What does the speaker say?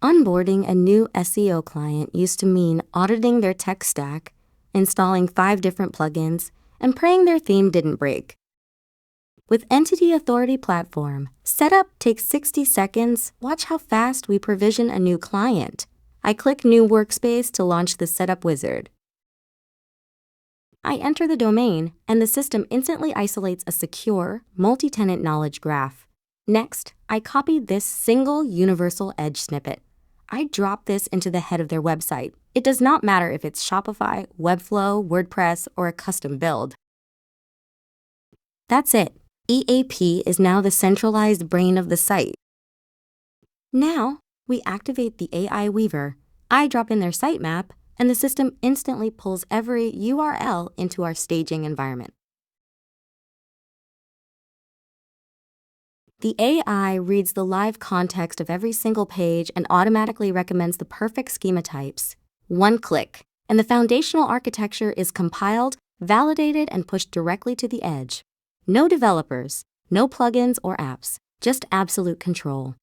Onboarding a new SEO client used to mean auditing their tech stack, installing 5 different plugins, and praying their theme didn't break. With Entity Authority Platform, setup takes 60 seconds. Watch how fast we provision a new client. I click New Workspace to launch the setup wizard. I enter the domain, and the system instantly isolates a secure, multi-tenant knowledge graph. Next, I copy this single Universal Edge Snippet. I drop this into the head of their website. It does not matter if it's Shopify, Webflow, WordPress, or a custom build. That's it. EAP is now the centralized brain of the site. Now, we activate the AI Weaver. I drop in their sitemap, and the system instantly pulls every URL into our staging environment. The AI reads the live context of every single page and automatically recommends the perfect schema types. One click, and the foundational architecture is compiled, validated, and pushed directly to the edge. No developers, no plugins or apps, just absolute control.